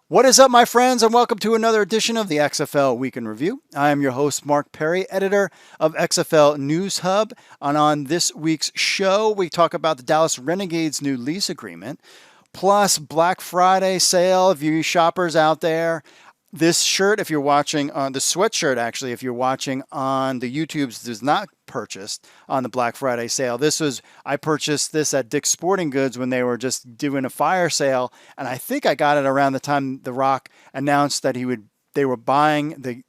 What is up, my friends, and welcome to another edition of the XFL Week in Review. I am your host, Mark Perry, editor of XFL News Hub. And on this week's show, we talk about the Dallas Renegades' new lease agreement, plus Black Friday sale, if you shoppers out there. This shirt, if you're watching on the sweatshirt, actually, if you're watching on the YouTubes, is not purchased on the Black Friday sale. I purchased this at Dick's Sporting Goods when they were just doing a fire sale, and I think I got it around the time The Rock announced that they were buying the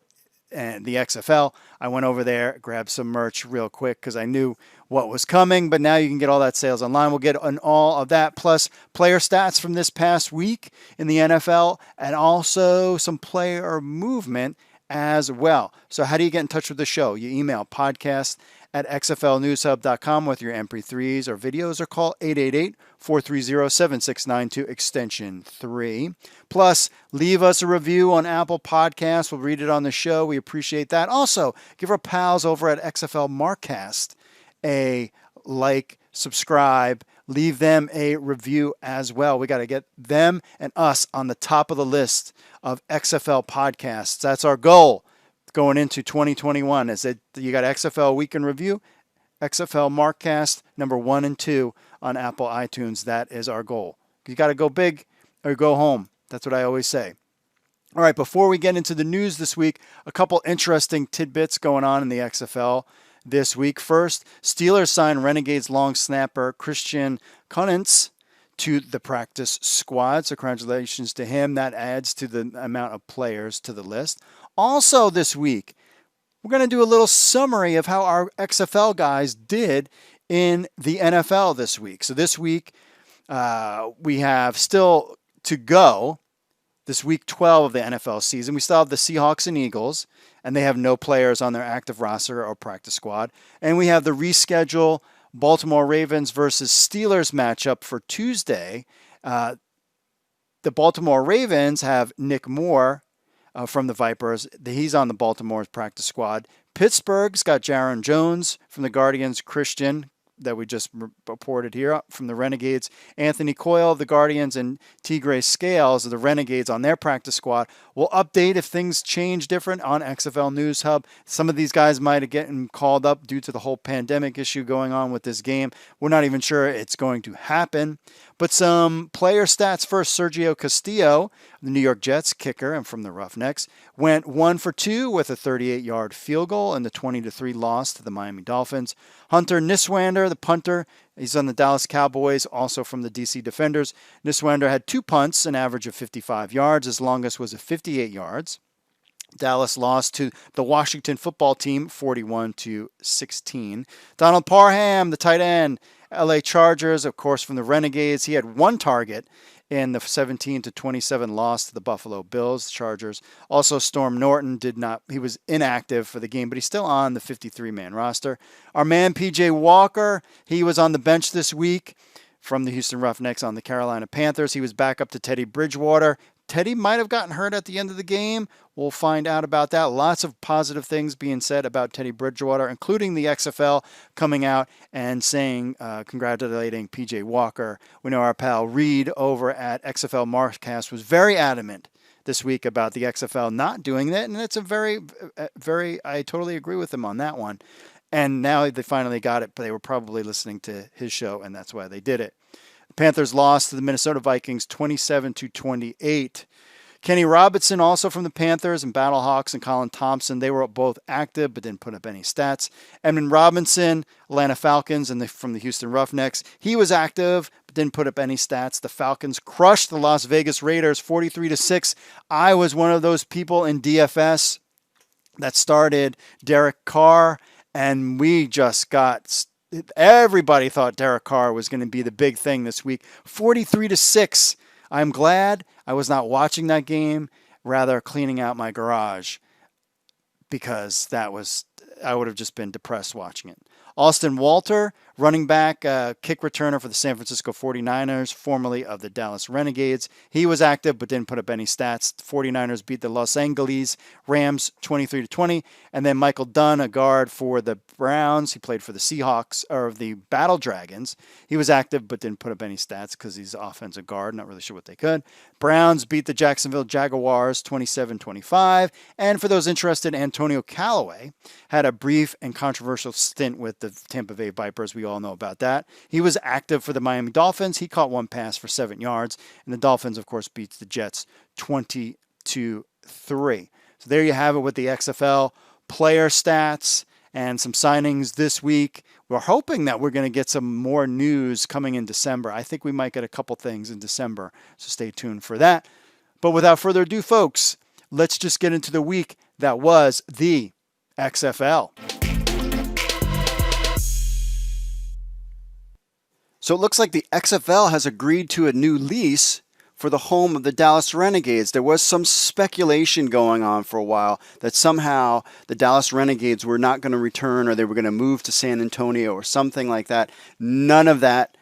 XFL. I went over there, grabbed some merch real quick because I knew what was coming, but now you can get all that sales online. We'll get on all of that, plus player stats from this past week in the NFL, and also some player movement as well. So how do you get in touch with the show? You email podcast@xflnewshub.com with your MP3s or videos, or call 888-430-7692 extension 3. Plus, leave us a review on Apple Podcasts. We'll read it on the show. We appreciate that. Also, give our pals over at XFL Markcast a like, subscribe, leave them a review as well. We got to get them and us on the top of the list of XFL podcasts. That's our goal going into 2021. Is that you got XFL Week in Review, XFL Markcast, number 1 and 2 on Apple iTunes. That is our goal. You got to go big or go home. That's what I always say. All right, before we get into the news this week, a couple interesting tidbits going on in the XFL this week. First, Steelers signed Renegades long snapper Christian Kunitz to the practice squad. So congratulations to him. That adds to the amount of players to the list. Also this week, we're going to do a little summary of how our XFL guys did in the NFL this week. So this week, we have still to go. This week 12 of the NFL season, we still have the Seahawks and Eagles, and they have no players on their active roster or practice squad. And we have the rescheduled Baltimore Ravens versus Steelers matchup for Tuesday. The Baltimore Ravens have Nick Moore from the Vipers. He's on the Baltimore's practice squad. Pittsburgh's got Jaron Jones from the Guardians, Christian, that we just reported here from the Renegades, Anthony Coyle of the Guardians, and Tigre Scales of the Renegades on their practice squad. We'll update if things change different on XFL News Hub. Some of these guys might have gotten called up due to the whole pandemic issue going on with this game. We're not even sure it's going to happen. But some player stats first. Sergio Castillo, the New York Jets kicker and from the Roughnecks, went 1 for 2 with a 38-yard field goal in the 20-3 loss to the Miami Dolphins. Hunter Niswander, the punter, he's on the Dallas Cowboys, also from the DC Defenders. Niswander had 2 punts, an average of 55 yards. His longest was 58 yards. Dallas lost to the Washington football team 41-16. Donald Parham, the tight end, LA Chargers, of course, from the Renegades. He had 1 target in the 17-27 loss to the Buffalo Bills. Chargers. Also, Storm Norton he was inactive for the game, but he's still on the 53-man roster. Our man, PJ Walker, he was on the bench this week from the Houston Roughnecks on the Carolina Panthers. He was back up to Teddy Bridgewater. Teddy might have gotten hurt at the end of the game. We'll find out about that. Lots of positive things being said about Teddy Bridgewater, including the XFL coming out and saying, congratulating PJ Walker. We know our pal Reed over at XFL Markcast was very adamant this week about the XFL not doing that, and it's I totally agree with him on that one. And now they finally got it, but they were probably listening to his show, and that's why they did it. The Panthers lost to the Minnesota Vikings 27-28. Kenny Robinson, also from the Panthers, and Battlehawks, and Colin Thompson, they were both active but didn't put up any stats. Edmund Robinson, Atlanta Falcons, and from the Houston Roughnecks, he was active but didn't put up any stats. The Falcons crushed the Las Vegas Raiders 43-6. I was one of those people in DFS that started Derek Carr, and we just got... Everybody thought Derek Carr was going to be the big thing this week. 43-6. I'm glad I was not watching that game, rather cleaning out my garage, because I would have just been depressed watching it. Austin Walter Running back, kick returner for the San Francisco 49ers, formerly of the Dallas Renegades. He was active but didn't put up any stats. The 49ers beat the Los Angeles Rams 23-20. And then Michael Dunn, a guard for the Browns. He played for the Seahawks, or the Battle Dragons. He was active but didn't put up any stats because he's an offensive guard. Not really sure what they could. Browns beat the Jacksonville Jaguars 27-25. And for those interested, Antonio Callaway had a brief and controversial stint with the Tampa Bay Vipers. We all know about that. He was active for the Miami Dolphins. He caught one pass for 7 yards. And the Dolphins, of course, beats the Jets 20-3. So there you have it with the XFL player stats and some signings this week. We're hoping that we're going to get some more news coming in December. I think we might get a couple things in December, so stay tuned for that. But without further ado, folks, let's just get into the week that was the XFL. So it looks like the XFL has agreed to a new lease for the home of the Dallas Renegades. There was some speculation going on for a while that somehow the Dallas Renegades were not going to return, or they were going to move to San Antonio or something like that. None of that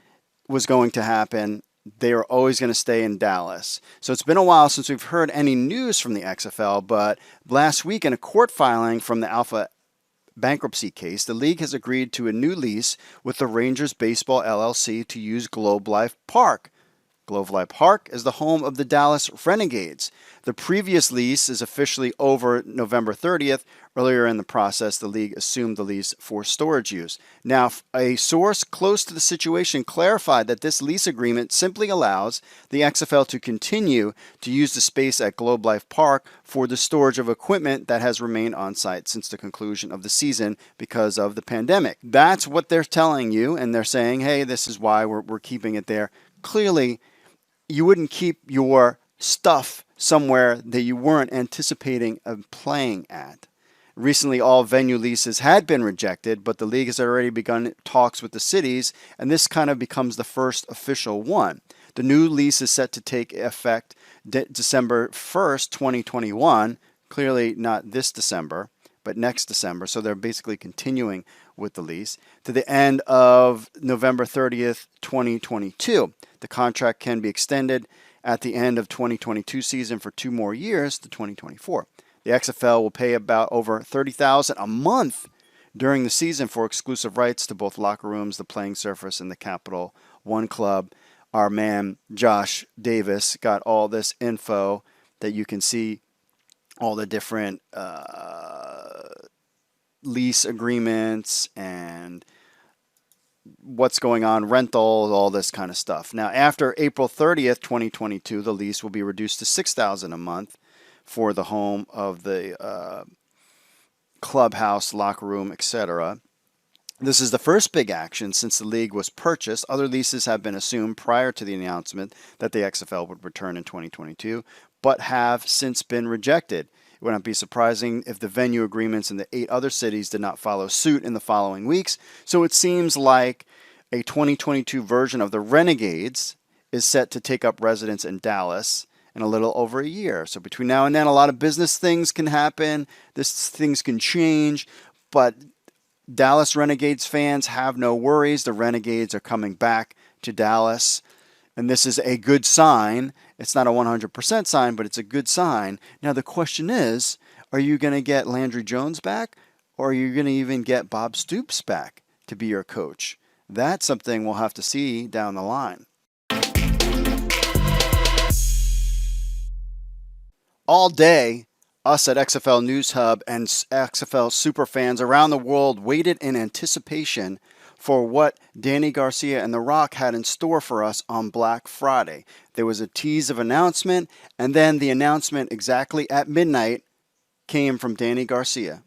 was going to happen. They are always going to stay in Dallas. So it's been a while since we've heard any news from the XFL, but last week in a court filing from the Alpha bankruptcy case, the league has agreed to a new lease with the Rangers Baseball LLC to use Globe Life Park. Globe Life Park is the home of the Dallas Renegades. The previous lease is officially over November 30th. Earlier in the process, the league assumed the lease for storage use. Now, a source close to the situation clarified that this lease agreement simply allows the XFL to continue to use the space at Globe Life Park for the storage of equipment that has remained on site since the conclusion of the season because of the pandemic. That's what they're telling you, and they're saying, hey, this is why we're keeping it there. Clearly, you wouldn't keep your stuff somewhere that you weren't anticipating of playing at. Recently, all venue leases had been rejected, but the league has already begun talks with the cities, and this kind of becomes the first official one. The new lease is set to take effect December 1st, 2021. Clearly not this December, but next December. So they're basically continuing with the lease to the end of November 30th, 2022. The contract can be extended at the end of 2022 season for 2 more years to 2024. The XFL will pay about over $30,000 a month during the season for exclusive rights to both locker rooms, the playing surface, and the Capital One Club. Our man Josh Davis got all this info that you can see, all the different lease agreements and what's going on, rentals, all this kind of stuff. Now, after April 30th, 2022, the lease will be reduced to $6,000 a month for the home of the clubhouse, locker room, etc. This is the first big action since the league was purchased. Other leases have been assumed prior to the announcement that the XFL would return in 2022, but have since been rejected. It would not be surprising if the venue agreements in the 8 other cities did not follow suit in the following weeks. So it seems like a 2022 version of the Renegades is set to take up residence in Dallas in a little over a year. So between now and then, a lot of business things can happen. Things can change, but Dallas Renegades fans have no worries. The Renegades are coming back to Dallas, and this is a good sign. It's not a 100% sign, but it's a good sign. Now the question is, are you going to get Landry Jones back, or are you going to even get Bob Stoops back to be your coach? That's something we'll have to see down the line. All day, us at XFL News Hub and XFL superfans around the world waited in anticipation for what Danny Garcia and The Rock had in store for us on Black Friday. There was a tease of announcement, and then the announcement exactly at midnight came from Danny Garcia.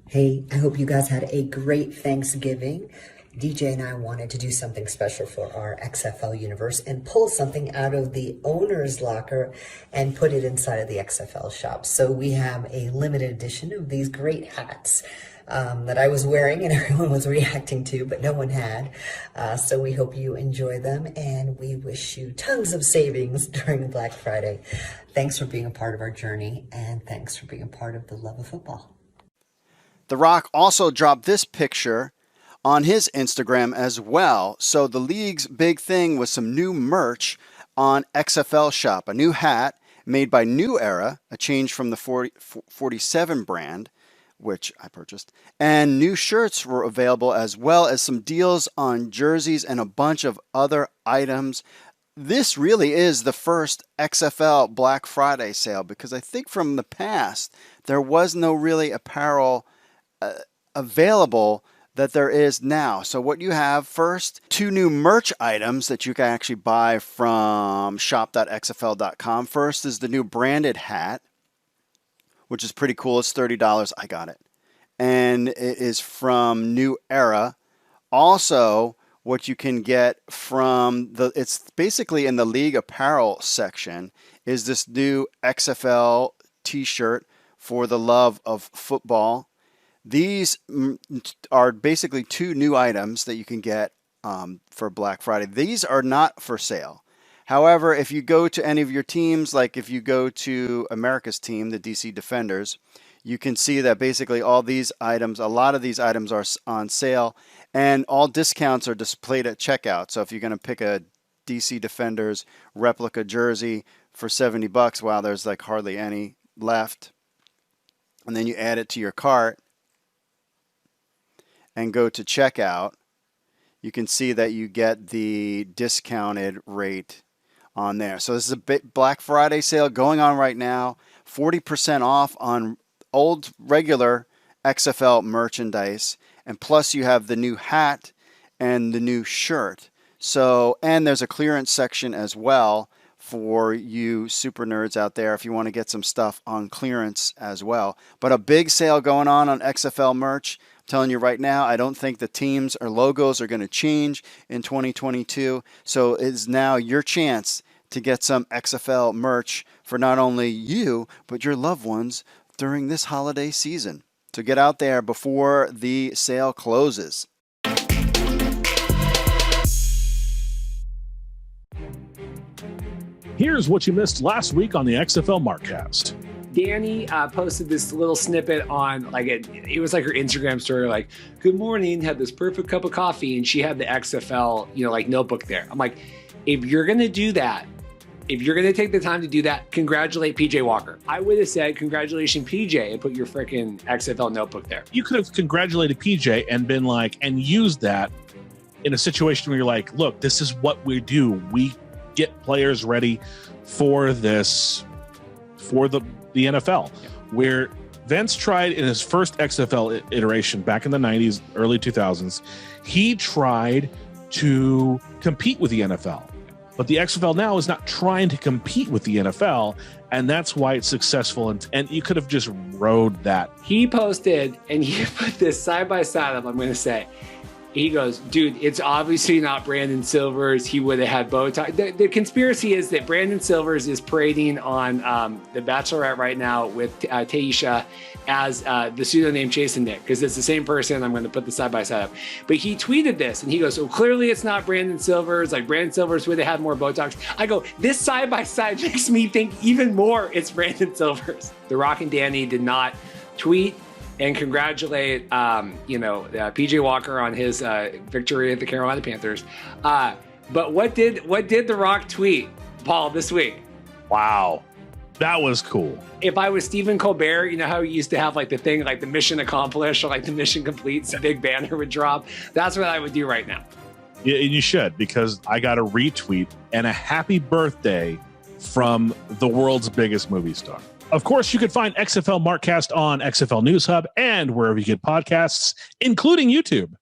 Hey, I hope you guys had a great Thanksgiving. DJ and I wanted to do something special for our XFL universe and pull something out of the owner's locker and put it inside of the XFL shop. So we have a limited edition of these great hats that I was wearing and everyone was reacting to, but no one had. So we hope you enjoy them, and we wish you tons of savings during Black Friday. Thanks for being a part of our journey, and thanks for being a part of the love of football. The Rock also dropped this picture on his Instagram as well. So the league's big thing was some new merch on XFL Shop, a new hat made by New Era, a change from the 47 brand, which I purchased, and new shirts were available, as well as some deals on jerseys and a bunch of other items. This really is the first XFL Black Friday sale, because I think from the past there was no really apparel available that there is now. So what you have first, 2 new merch items that you can actually buy from shop.xfl.com. First is the new branded hat, which is pretty cool. It's $30. I got it. And it is from New Era. Also, what you can get from it's basically in the league apparel section, is this new XFL t-shirt for the love of football. These are basically 2 new items that you can get for Black Friday. These are not for sale. However, if you go to any of your teams, like if you go to America's team, the DC Defenders, you can see that basically all these items, a lot of these items are on sale, and all discounts are displayed at checkout. So if you're going to pick a DC Defenders replica jersey for $70, wow, there's like hardly any left. And then you add it to your cart and go to checkout, you can see that you get the discounted rate on there. So this is a Black Friday sale going on right now, 40% off on old regular XFL merchandise, and plus you have the new hat and the new shirt. So, and there's a clearance section as well for you super nerds out there if you want to get some stuff on clearance as well. But a big sale going on XFL merch. I'm telling you right now, I don't think the teams or logos are going to change in 2022. So it is now your chance to get some XFL merch for not only you, but your loved ones during this holiday season. So get out there before the sale closes. Here's what you missed last week on the XFL Markcast. Danny posted this little snippet on, like, it was like her Instagram story, like, good morning, had this perfect cup of coffee, and she had the XFL, like, notebook there. I'm like, if you're going to do that, if you're going to take the time to do that, congratulate PJ Walker. I would have said, congratulations, PJ, and put your freaking XFL notebook there. You could have congratulated PJ and been like, and used that in a situation where you're like, look, this is what we do. We get players ready for this, for the NFL, where Vince tried in his first XFL iteration back in the 90s, early 2000s, he tried to compete with the NFL. But the XFL now is not trying to compete with the NFL, and that's why it's successful. And you could have just rode that. He posted, and he put this side by side of, I'm going to say, he goes, dude, it's obviously not Brandon Silvers. He would have had Botox. The conspiracy is that Brandon Silvers is parading on The Bachelorette right now with Taisha as the pseudonym Jason Nick, because it's the same person. I'm going to put the side by side up. But he tweeted this, and he goes, so clearly it's not Brandon Silvers. Like, Brandon Silvers would have had more Botox. I go, this side by side makes me think even more it's Brandon Silvers. The Rock and Danny did not tweet and congratulate, PJ Walker on his victory at the Carolina Panthers. But what did The Rock tweet, Paul, this week? Wow, that was cool. If I was Stephen Colbert, you know how he used to have like the thing, like the mission accomplished or like the mission complete, so big banner would drop. That's what I would do right now. Yeah, you should, because I got a retweet and a happy birthday from the world's biggest movie star. Of course, you can find XFL Markcast on XFL News Hub and wherever you get podcasts, including YouTube.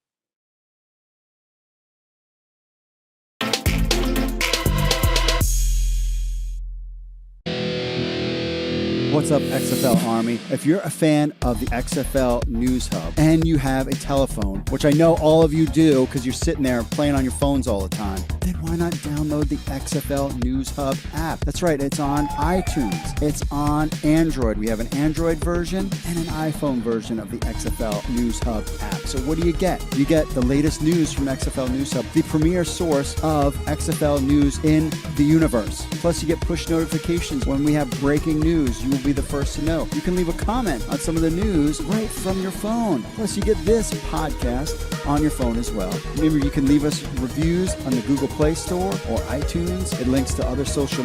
What's up, XFL Army? If you're a fan of the XFL News Hub and you have a telephone, which I know all of you do because you're sitting there playing on your phones all the time, then why not download the XFL News Hub app? That's right, it's on iTunes. It's on Android. We have an Android version and an iPhone version of the XFL News Hub app. So what do you get? You get the latest news from XFL News Hub, the premier source of XFL news in the universe. Plus, you get push notifications when we have breaking news. You will be the first to know. You can leave a comment on some of the news right from your phone. Plus, you get this podcast on your phone as well. Remember, you can leave us reviews on the Google Play Store or iTunes. It links to our other social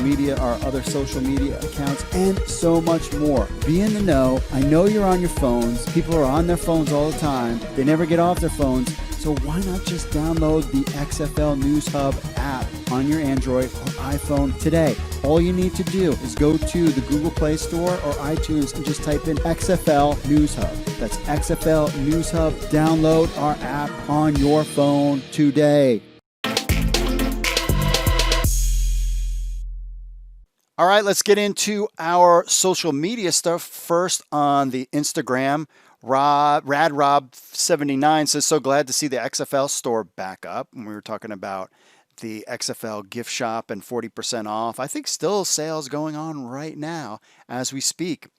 media accounts, and so much more. Be in the know. I know you're on your phones. People are on their phones all the time. They never get off their phones. So why not just download the XFL News Hub app on your Android or iPhone today? All you need to do is go to the Google Play Store or iTunes and just type in XFL News Hub. That's XFL News Hub. Download our app on your phone today. All right, let's get into our social media stuff. First on the Instagram, RadRob79 says, so glad to see the XFL store back up. When we were talking about the XFL gift shop and 40% off, I think still sales going on right now as we speak.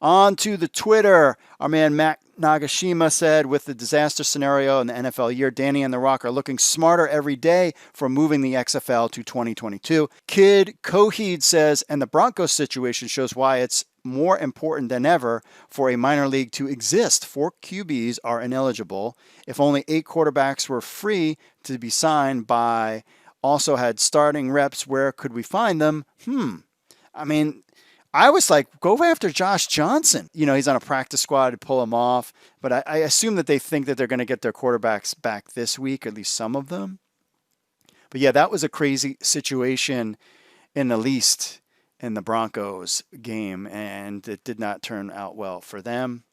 On to the Twitter, our man Matt Nagashima said, with the disaster scenario in the NFL year, Danny and The Rock are looking smarter every day for moving the XFL to 2022. Kid Coheed says, and the Broncos situation shows why it's more important than ever for a minor league to exist. 4 QBs are ineligible. If only 8 quarterbacks were free to be signed by, also had starting reps, where could we find them? I mean, I was like, go after Josh Johnson. You know, he's on a practice squad to pull him off. But I assume that they think that they're going to get their quarterbacks back this week, at least some of them. But yeah, that was a crazy situation in the Lease in the Broncos game, and it did not turn out well for them.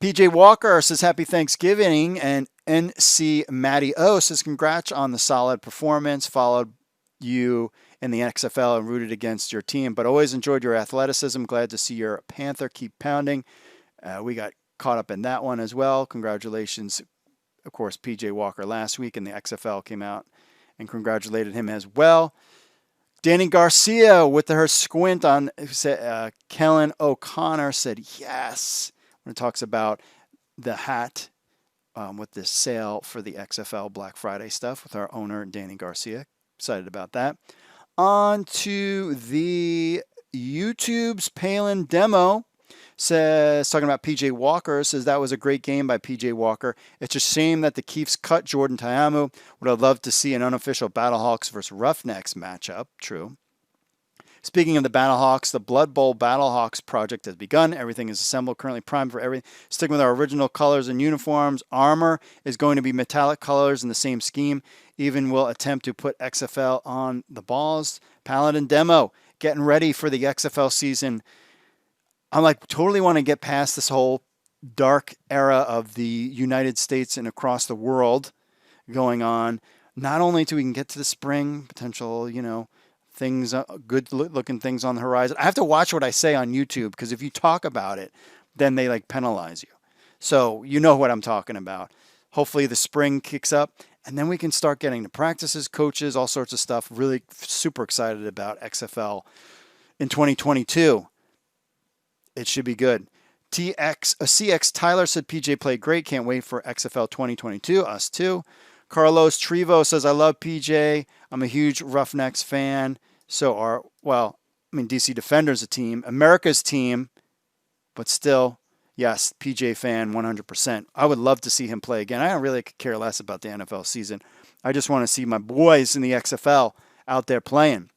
PJ Walker says, happy Thanksgiving. And NC Matty O says, congrats on the solid performance. Followed you in the XFL and rooted against your team, but always enjoyed your athleticism. Glad to see your Panther keep pounding. We got caught up in that one as well. Congratulations, of course, PJ Walker last week, and the XFL came out and congratulated him as well. Danny Garcia with her squint on Kellen O'Connor said yes when it talks about the hat with this sale for the XFL Black Friday stuff with our owner, Danny Garcia. Excited about that. On to the YouTube's Palin Demo says, talking about PJ Walker, says that was a great game by PJ Walker. It's a shame that the Chiefs cut Jordan Ta'amu. Would have loved to see an unofficial Battlehawks versus Roughnecks matchup. True. Speaking of the Battlehawks, the Blood Bowl Battlehawks project has begun. Everything is assembled, currently primed for everything. Sticking with our original colors and uniforms. Armor is going to be metallic colors in the same scheme. Even will attempt to put XFL on the balls. Paladin Demo, getting ready for the XFL season. I'm like, totally want to get past this whole dark era of the United States and across the world going on. Not only do we can get to the spring, potential, things, good looking things on the horizon. I have to watch what I say on YouTube, because if you talk about it, then they penalize you. So you know what I'm talking about. Hopefully the spring kicks up, and then we can start getting the practices, coaches, all sorts of stuff. Really super excited about XFL in 2022. It should be good. CX Tyler said PJ played great. Can't wait for XFL 2022. Us too. Carlos Trevo says, I love PJ. I'm a huge Roughnecks fan. DC Defender's a team. America's team. But still, yes, PJ fan 100%. I would love to see him play again. I don't really care less about the NFL season. I just want to see my boys in the XFL out there playing.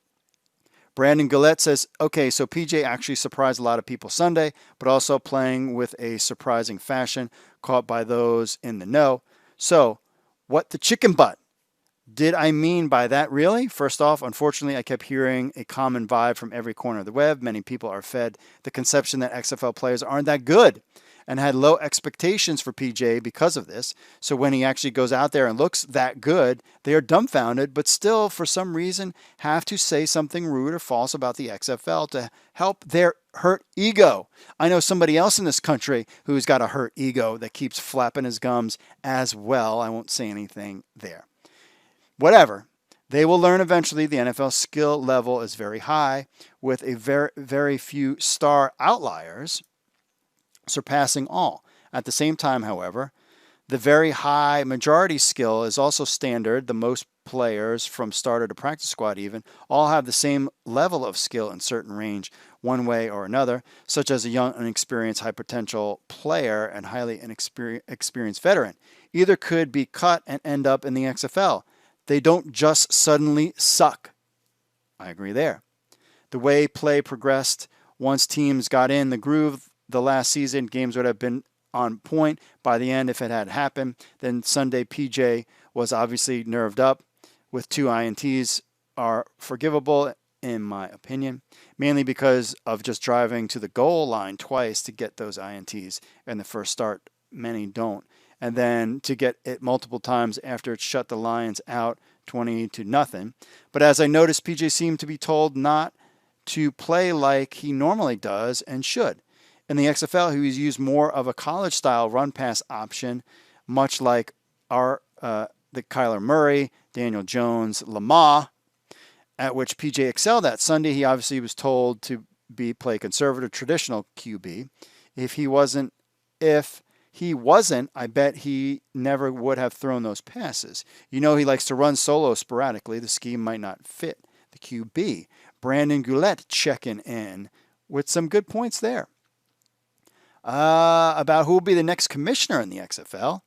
Brandon Gillette says, okay, so PJ actually surprised a lot of people Sunday, but also playing with a surprising fashion, caught by those in the know. So, what the chicken butt did I mean by that, really? First off, unfortunately, I kept hearing a common vibe from every corner of the web. Many people are fed the conception that XFL players aren't that good and had low expectations for PJ because of this. So when he actually goes out there and looks that good, they are dumbfounded, but still, for some reason, have to say something rude or false about the XFL to help their hurt ego. I know somebody else in this country who's got a hurt ego that keeps flapping his gums as well. I won't say anything there. Whatever. They will learn eventually the NFL skill level is very high, with a very few star outliers surpassing all. At the same time, however, the very high majority skill is also standard. The most players, from starter to practice squad even, all have the same level of skill in certain range one way or another, such as a young, inexperienced, high potential player and highly inexperienced veteran. Either could be cut and end up in the XFL. They don't just suddenly suck. I agree there. The way play progressed, once teams got in the groove the last season, games would have been on point by the end if it had happened. Then Sunday, PJ was obviously nerved up with 2 INTs are forgivable, in my opinion, mainly because of just driving to the goal line twice to get those INTs in the first start. Many don't. And then to get it multiple times after it shut the Lions out 20-0. But as I noticed, PJ seemed to be told not to play like he normally does and should. In the XFL, he was used more of a college-style run-pass option, much like the Kyler Murray, Daniel Jones, Lamar, at which PJ excelled at. Sunday, he obviously was told to play conservative, traditional QB. If he wasn't, I bet he never would have thrown those passes. He likes to run solo sporadically. The scheme might not fit the QB. Brandon Goulet checking in with some good points there. About who will be the next commissioner in the XFL.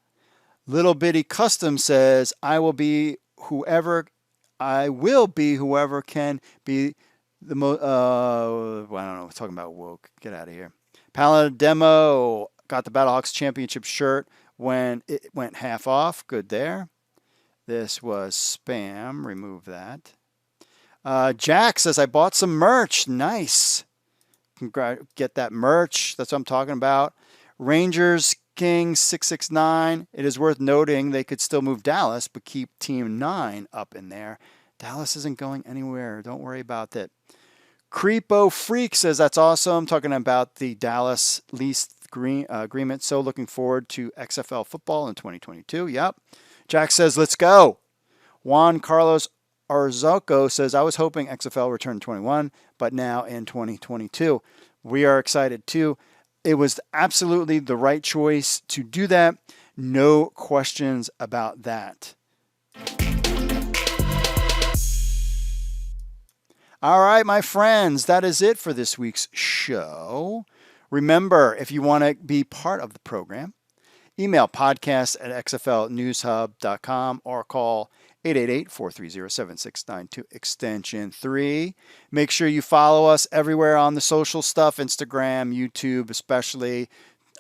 Little Bitty Custom says, I will be whoever can be the most, I don't know, we're talking about woke. Get out of here. Palademo got the Battlehawks championship shirt when it went half off. Good there. This was spam. Remove that. Jack says, I bought some merch. Nice. Get that merch. That's what I'm talking about. Rangers King 669. It is worth noting they could still move Dallas, but keep Team 9 up in there. Dallas isn't going anywhere. Don't worry about that. Creepo Freak says, that's awesome. Talking about the Dallas Lease agreement. So looking forward to XFL football in 2022. Yep. Jack says, let's go. Juan Carlos Arzoco says, I was hoping XFL returned 21, but now in 2022. We are excited too. It was absolutely the right choice to do that. No questions about that. All right, my friends, that is it for this week's show. Remember, if you want to be part of the program, email podcast@xflnewshub.com or call 888-430-7692 extension 3. Make sure you follow us everywhere on the social stuff, Instagram, YouTube, especially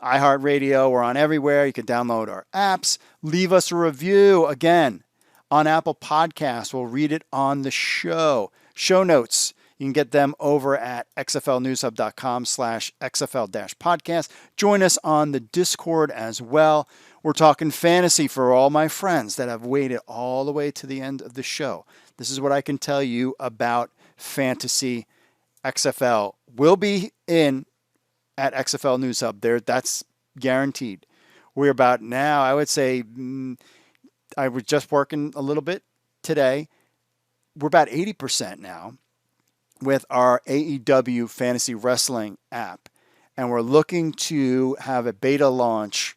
iHeartRadio. We're on everywhere. You can download our apps. Leave us a review, again, on Apple Podcasts. We'll read it on the show. Show notes, you can get them over at xflnewshub.com/xfl-podcast. Join us on the Discord as well. We're talking fantasy for all my friends that have waited all the way to the end of the show. This is what I can tell you about fantasy. XFL will be in at XFL News Hub. That's guaranteed. We're about now, I would say, I was just working a little bit today. We're about 80% now with our AEW Fantasy Wrestling app. And we're looking to have a beta launch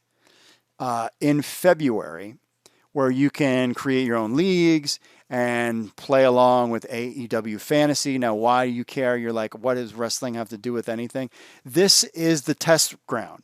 in February where you can create your own leagues and play along with AEW Fantasy. Now, why do you care? You're like, what does wrestling have to do with anything? This is the test ground.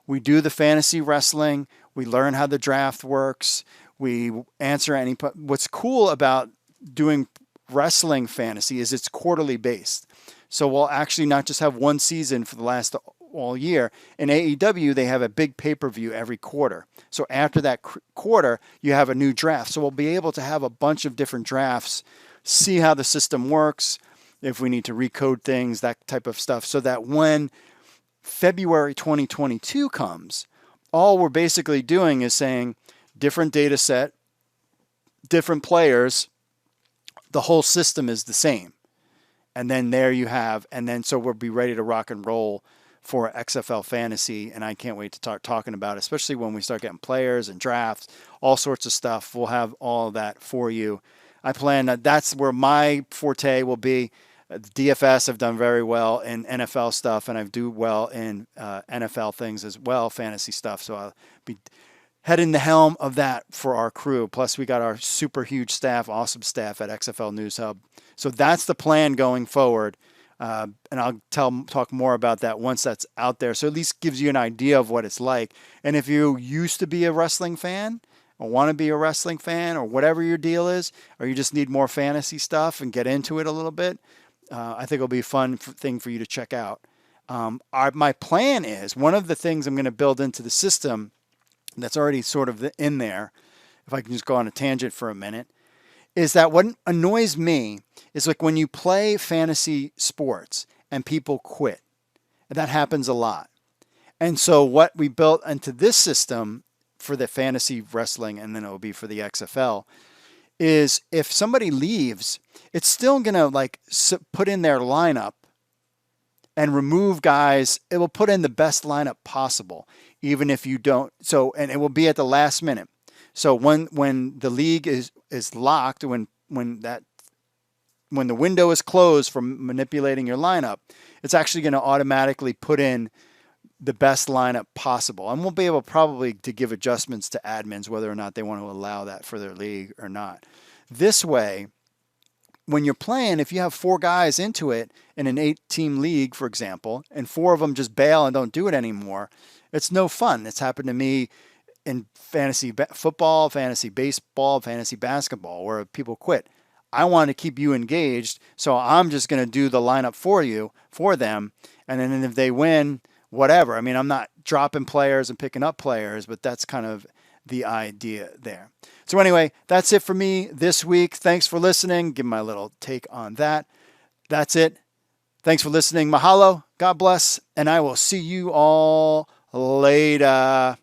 We do the fantasy wrestling. We learn how the draft works. We answer any... What's cool about doing wrestling fantasy is it's quarterly based. So we'll actually not just have one season for the last all year. In AEW, they have a big pay-per-view every quarter. So after that quarter, you have a new draft. So we'll be able to have a bunch of different drafts, see how the system works, if we need to recode things, that type of stuff, so that when February 2022 comes, all we're basically doing is saying different data set, different players, the whole system is the same. And then there you have, and then so we'll be ready to rock and roll for XFL Fantasy, and I can't wait to start talking about it, especially when we start getting players and drafts, all sorts of stuff. We'll have all of that for you. I plan that's where my forte will be. DFS, I've done very well in NFL stuff, and I do well in NFL things as well, fantasy stuff. So I'll be heading the helm of that for our crew. Plus, we got our super huge staff, awesome staff at XFL News Hub. So that's the plan going forward. And I'll talk more about that once that's out there. So at least gives you an idea of what it's like. And if you used to be a wrestling fan or want to be a wrestling fan or whatever your deal is, or you just need more fantasy stuff and get into it a little bit, I think it'll be a fun thing for you to check out. My plan is, one of the things I'm going to build into the system that's already sort of in there, if I can just go on a tangent for a minute, is that what annoys me is like when you play fantasy sports and people quit. And that happens a lot. And so what we built into this system for the fantasy wrestling, and then it will be for the XFL, is if somebody leaves, it's still going to like put in their lineup and remove guys. It will put in the best lineup possible, even if you don't. So, and it will be at the last minute. So when the league is locked, when the window is closed from manipulating your lineup, it's actually going to automatically put in the best lineup possible. And we'll be able probably to give adjustments to admins, whether or not they want to allow that for their league or not. This way, when you're playing, if you have 4 guys into it in an 8-team league, for example, and 4 of them just bail and don't do it anymore, it's no fun. It's happened to me in fantasy football, fantasy baseball, fantasy basketball, where people quit. I want to keep you engaged, so I'm just going to do the lineup for them, and then if they win, whatever. I mean, I'm not dropping players and picking up players, but that's kind of the idea there. So anyway, that's it for me this week. Thanks for listening. Give my little take on that. That's it. Thanks for listening. Mahalo. God bless. And I will see you all later.